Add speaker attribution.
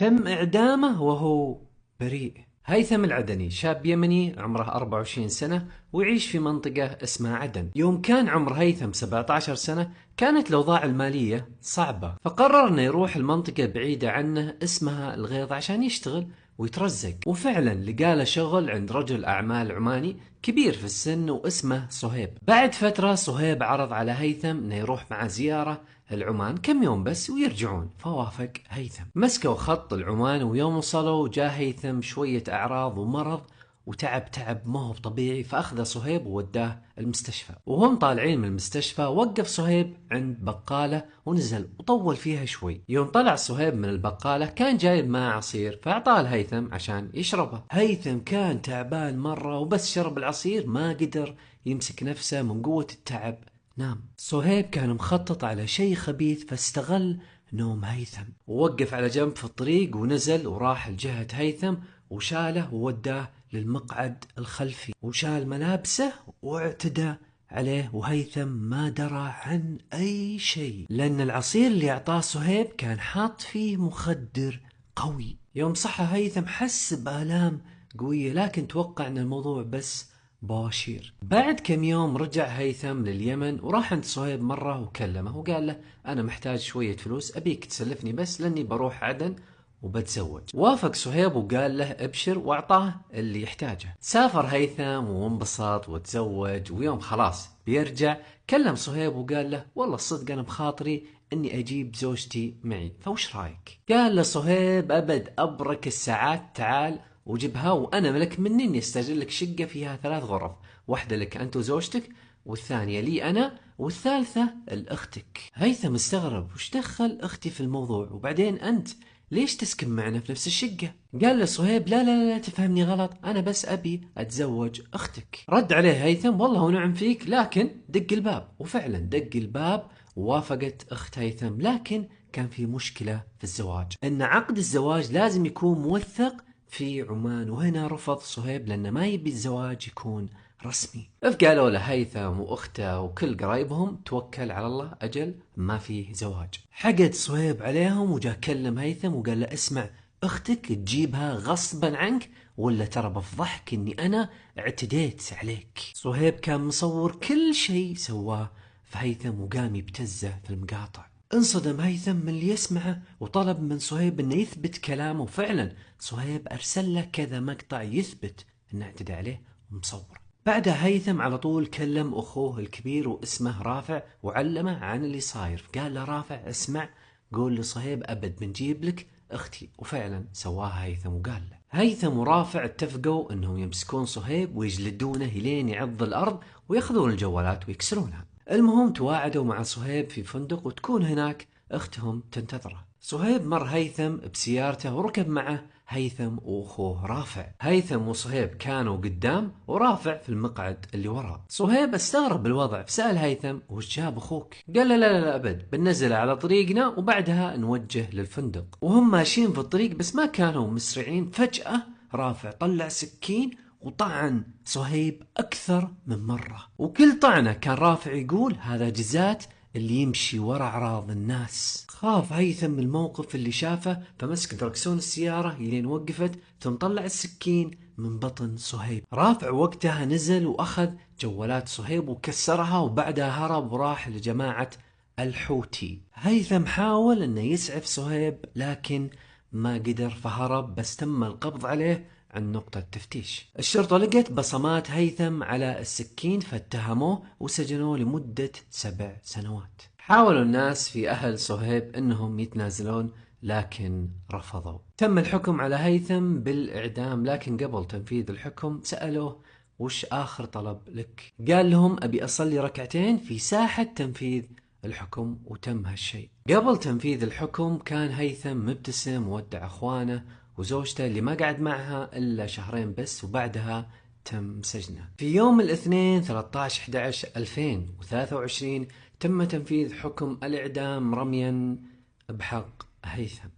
Speaker 1: تم إعدامه وهو بريء. هيثم العدني شاب يمني عمره 24 سنة ويعيش في منطقة اسمها عدن. يوم كان عمر هيثم 17 سنة كانت الأوضاع المالية صعبة، فقرر انه يروح المنطقة بعيدة عنه اسمها الغيض عشان يشتغل ويترزق. وفعلا لقاله شغل عند رجل أعمال عماني كبير في السن واسمه صهيب. بعد فترة صهيب عرض على هيثم انه يروح مع زيارة العمان كم يوم بس ويرجعون، فوافق هيثم. مسكوا خط العمان ويوم وصلوا جاء هيثم شوية أعراض ومرض وتعب ما هو طبيعي، فأخذ صهيب ووداه المستشفى. وهم طالعين من المستشفى وقف صهيب عند بقالة ونزل وطول فيها شوي. يوم طلع صهيب من البقالة كان جايب معه عصير فأعطاه الهيثم عشان يشربه. هيثم كان تعبان مرة وبس شرب العصير ما قدر يمسك نفسه من قوة التعب، نام. صهيب كان مخطط على شيء خبيث فاستغل نوم هيثم ووقف على جنب في الطريق ونزل وراح لجهة هيثم وشاله ووداه للمقعد الخلفي وشال ملابسه واعتدى عليه، وهيثم ما درى عن أي شيء لأن العصير اللي أعطاه صهيب كان حاط فيه مخدر قوي. يوم صحى هيثم حس بآلام قوية لكن توقع أن الموضوع بس بواشير. بعد كم يوم رجع هيثم لليمن وراح عند صهيب مرة وكلمه وقال له أنا محتاج شوية فلوس أبيك تسلفني بس لأني بروح عدن وبتزوج. وافق صهيب وقال له ابشر واعطاه اللي يحتاجه. سافر هيثم وانبسط وتزوج، ويوم خلاص بيرجع كلم صهيب وقال له والله الصدق انا بخاطري اني اجيب زوجتي معي فوش رايك؟ قال له صهيب ابد ابرك الساعات، تعال وجبها وانا ملك مني اني استاجر لك شقه فيها 3 غرف، واحده لك انت وزوجتك والثانيه لي انا والثالثه لاختك. هيثم استغرب وش دخل اختي في الموضوع وبعدين انت ليش تسكن معنا في نفس الشقة؟ قال له صهيب لا تفهمني غلط، أنا بس أبي أتزوج أختك. رد عليه هيثم والله ونعم فيك لكن دق الباب. وفعلا دق الباب ووافقت أخت هيثم، لكن كان في مشكلة في الزواج، أن عقد الزواج لازم يكون موثق في عمان، وهنا رفض صهيب لأنه ما يبي الزواج يكون رسمي. فقالوا له هيثم واخته وكل قرايبهم توكل على الله أجل ما فيه زواج. حقد صهيب عليهم وجا كلم هيثم وقال له اسمع، اختك تجيبها غصبا عنك ولا ترى بفضحك اني انا اعتديت عليك. صهيب كان مصور كل شيء سواه في هيثم وقام يبتزه في المقاطع. انصدم هيثم من اللي يسمعه وطلب من صهيب انه يثبت كلامه، وفعلا صهيب ارسل له كذا مقطع يثبت انه اعتدى عليه ومصور. بعدها هيثم على طول كلم أخوه الكبير واسمه رافع وعلمه عن اللي صاير. قال له رافع اسمع، قول لصهيب أبد بنجيب لك أختي. وفعلا سواها هيثم وقال له. هيثم ورافع اتفقوا أنهم يمسكون صهيب ويجلدونه لين يعض الأرض ويأخذون الجوالات ويكسرونها. المهم تواعدوا مع صهيب في فندق وتكون هناك أختهم تنتظره. صهيب مر هيثم بسيارته وركب معه هيثم وأخوه رافع. هيثم وصهيب كانوا قدام ورافع في المقعد اللي وراه. صهيب استغرب الوضع فسأل هيثم وش جاب أخوك؟ قال لا أبد بننزله على طريقنا وبعدها نوجه للفندق. وهم ماشيين في الطريق بس ما كانوا مسرعين فجأة رافع طلع سكين وطعن صهيب أكثر من مرة، وكل طعنة كان رافع يقول هذا جزات اللي يمشي ورا أعراض الناس. خاف هيثم من الموقف اللي شافه فمسك دركسون السيارة لين وقفت ثم طلع السكين من بطن صهيب. رافع وقتها نزل وأخذ جوالات صهيب وكسرها وبعدها هرب وراح لجماعة الحوتي. هيثم حاول انه يسعف صهيب لكن ما قدر فهرب، بس تم القبض عليه عن نقطة تفتيش. الشرطة لقت بصمات هيثم على السكين فاتهموه وسجنوه لمدة 7 سنوات. حاولوا الناس في أهل صهيب أنهم يتنازلون لكن رفضوا. تم الحكم على هيثم بالإعدام، لكن قبل تنفيذ الحكم سألوه وش آخر طلب لك؟ قال لهم أبي أصلي ركعتين في ساحة تنفيذ الحكم، وتم هالشيء. قبل تنفيذ الحكم كان هيثم مبتسم وودع أخوانه وزوجته اللي ما قعد معها إلا 2 شهر بس، وبعدها تم سجنه. في يوم الاثنين 13/11/2023 تم تنفيذ حكم الإعدام رميا بحق هيثم.